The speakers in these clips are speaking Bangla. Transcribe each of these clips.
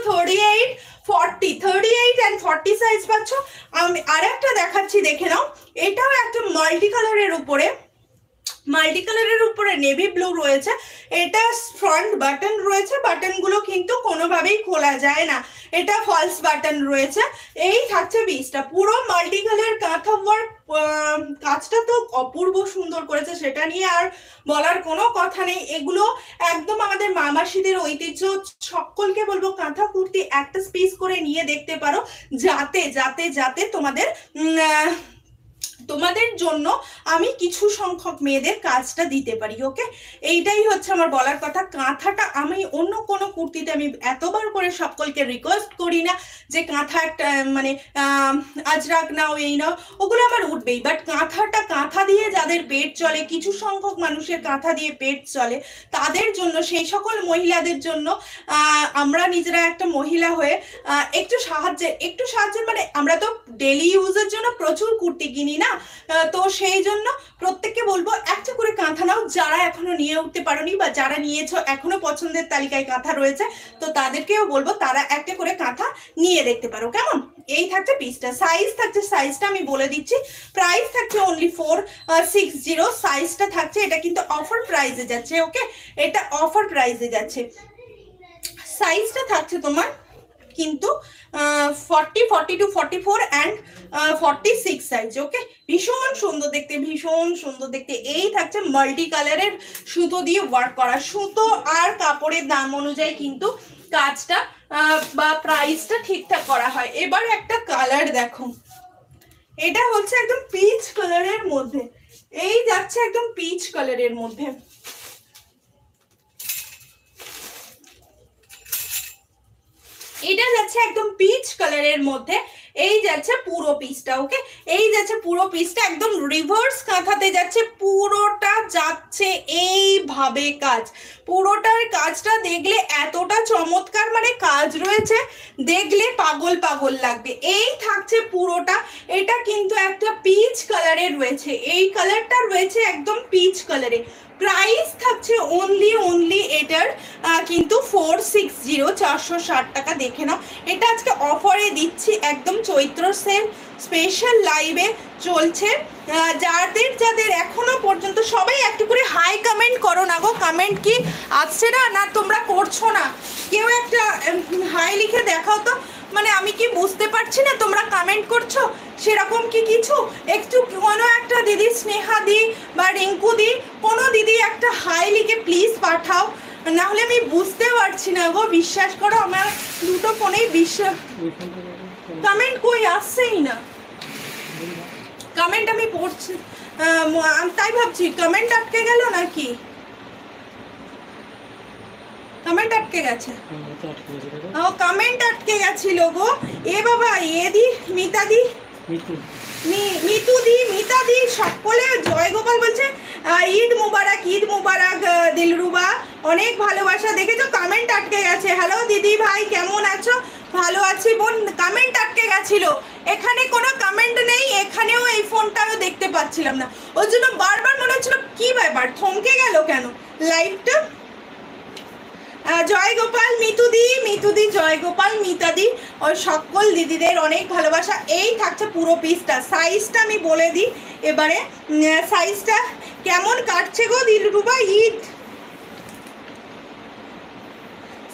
38 40 38 and 40 সাইজ পাচ্ছ। আমি আরেকটা দেখাচ্ছি, দেখে নাও। এটাও একটা মাল্টি কালারের উপরে, মাল্টি কালারের উপরে নেভি ব্লু রয়েছে। এটা ফ্রন্ট বাটন রয়েছে, বাটনগুলো কিন্তু কোনোভাবেই খোলা যায় না, এটা ফলস বাটন রয়েছে। এই থাকছে পিসটা, পুরো মাল্টি কালার কাঁথা ওয়ার্ক। কাজটা তো অপূর্ব সুন্দর করেছে, সেটা নিয়ে আর বলার কোনো কথা নেই। এগুলো একদম আমাদের মামাসিদের ঐতিহ্য। সকলকে বলবো কাঁথা কুর্তি একটা পিস করে নিয়ে দেখতে পারো, যাতে যাতে যাতে তোমাদের জন্য আমি কিছু সংখ্যক মেয়েদের কাজটা দিতে পারি। ওকে, এইটাই হচ্ছে আমার বলার কথা। কাঁথাটা আমি অন্য কোনো কুর্তিতে আমি এতবার করে সকলকে রিকোয়েস্ট করি না যে কাঁথা একটা মানে আজরাক নাও, এই নাও, ওগুলো আমার উঠবেই, বাট কাঁথাটা, কাঁথা দিয়ে যাদের পেট চলে, কিছু সংখ্যক মানুষের কাঁথা দিয়ে পেট চলে, তাদের জন্য, সেই সকল মহিলাদের জন্য আমরা নিজেরা একটা মহিলা হয়ে একটু সাহায্যের মানে আমরা তো ডেলি ইউজের জন্য প্রচুর কুর্তি কিনি না, তো সেই জন্য প্রত্যেককে বলবো একটা করে কাঁথা নাও, যারা এখনো নিয়ে উঠতে পারোনি বা যারা নিয়েছো এখনো পছন্দের তালিকায় কাঁথা রয়েছে, তো তাদেরকেও বলবো তারা একটা করে কাঁথা নিয়ে দেখতে পারো। কেমন? এই থাকছে পিসটা। সাইজ থাকছে, সাইজটা আমি বলে দিচ্ছি, প্রাইস থাকছে অনলি 460। সাইজটা থাকছে, এটা কিন্তু অফার প্রাইসে যাচ্ছে। ওকে, এটা অফার প্রাইসে যাচ্ছে। সাইজটা থাকছে তোমার কিন্তু 40, 42, 44 অ্যান্ড 46 সাইজ। ওকে, ভীষণ সুন্দর দেখতে, ভীষণ সুন্দর দেখতে। এই থাকছে মাল্টি কালারের সুতো দিয়ে ওয়ার্ক করা, সুতো আর কাপড়ের দাম অনুযায়ী কিন্তু কাজটা বা প্রাইসটা ঠিকঠাক করা হয়। এবার একটা কালার দেখো, এটা হচ্ছে একদম পিচ কালারের মধ্যে, এই যাচ্ছে একদম পিচ কালারের মধ্যে। এটা যাচ্ছে একদম পিচ কালারের মধ্যে, এই যাচ্ছে পুরো পিসটা। ওকে, এই যাচ্ছে পুরো পিসটা, একদম রিভার্স কাঁথাতে যাচ্ছে, পুরোটা যাচ্ছে এইভাবে কাজ। পুরোটার কাজটা দেখলে এতটা চমৎকার মানে কাজ রয়েছে, দেখলে পাগল পাগল লাগবে। এই থাকছে পুরোটা, এটা কিন্তু একটা পিচ কালারের রয়েছে, এই কালারটা রয়েছে একদম পিচ কালারে। প্রাইস থাকছে অনলি এটার কিন্তু 460, 460 টাকা। দেখে নাও, এটা আজকে অফারে দিচ্ছি, একদম চৈত্র সেল স্পেশাল লাইভে চলছে। যাদের যাদের এখনো পর্যন্ত, সবাই একটু করে হাই কমেন্ট করো না গো। কমেন্ট কি আসছে না, না তোমরা করছো না? কেউ একটা হাই লিখে দেখাও তো, মানে আমি কি বুঝতে পারছি না তোমরা কমেন্ট করছো সেরকম কি কিছু। একটু কোনো একটা দিদি, স্নেহা দি বা রিঙ্কু দি, কোনো দিদি একটা হাই লিখে প্লিজ পাঠাও, না হলে আমি বুঝতে পারছি না গো। বিশ্বাস করো, আমার দুটো ফোনেই কমেন্ট কই আসছেই না। কমেন্ট আমি পড়ছি, তাই ভাবছি কমেন্ট আটকে গেল নাকি, কমেন্ট আটকে গেছে। ও, কমেন্ট আটকে গেছিল গো। এ বাবা, এদি, মিতাদি, মিতাদি সকলে জয় গোপাল বলছে। ঈদ মুবারক, ঈদ মুবারক দিলরুবা, অনেক ভালোবাসা। দেখেছো কমেন্ট আটকে গেছে। হ্যালো দিদি ভাই, কেমন আছো? ভালো আছি বোন। কমেন্ট আটকে গেছিল, এখানে কোনো কমেন্ট নেই, এখানেও এই ফোনটাও দেখতে পাচ্ছিলাম না, ওই জন্য বারবার মনে হচ্ছিল কি ব্যাপার, থমকে গেল কেন লাইভটা। জয় গোপাল মিতুদি, জয় গোপাল মিতাদি, ওই সকল দিদিদের অনেক ভালোবাসা। এই থাকছে পুরো পিসটা। সাইজটা আমি বলে দিই এবারে, সাইজটা কেমন কাটছে গো দিলরুবা ঈদ।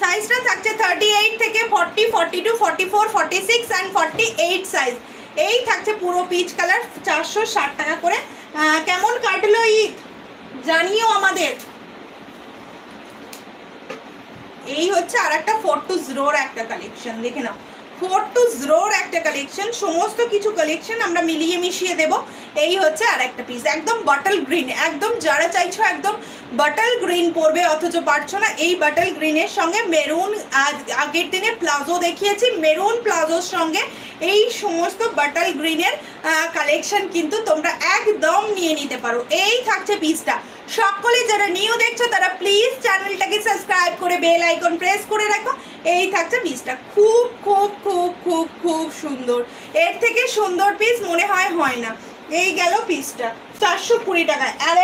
সাইজটা থাকছে 38 থেকে 40, 42, 44, 46 অ্যান্ড 48 সাইজ। এই থাকছে পুরো পিচ কালার, 460 টাকা করে। কেমন কাটলো ঈদ জানিও আমাদের। এই হচ্ছে আর একটা 420 একটা কালেকশন, দেখে নাও 420 একটা কালেকশন। সমস্ত কিছু কালেকশন আমরা মিলিয়ে মিশিয়ে দেব। এই হচ্ছে আর একটা পিস, একদম বাটল গ্রিন, একদম যারা চাইছো একদম বাটল গ্রিন পরবে অথচ পারছো না, এই বাটল গ্রিনের সঙ্গে মেরুন, আগের দিনে প্লাজো দেখিয়েছি, মেরুন প্লাজোর সঙ্গে এই সমস্ত বাটল গ্রিনের কালেকশন কিন্তু তোমরা একদম নিয়ে নিতে পারো। এই থাকছে পিসটা। সকলে যারা নিউ দেখছো তারা প্লিজ চ্যানেলটাকে সাবস্ক্রাইব করে বেল আইকন প্রেস করে রাখো। এই থাকছে পিসটা, খুব খুব খুব খুব খুব সুন্দর, এর থেকে সুন্দর পিস মনে হয় না। এই গেল পিসটা 420 টাকায়। আর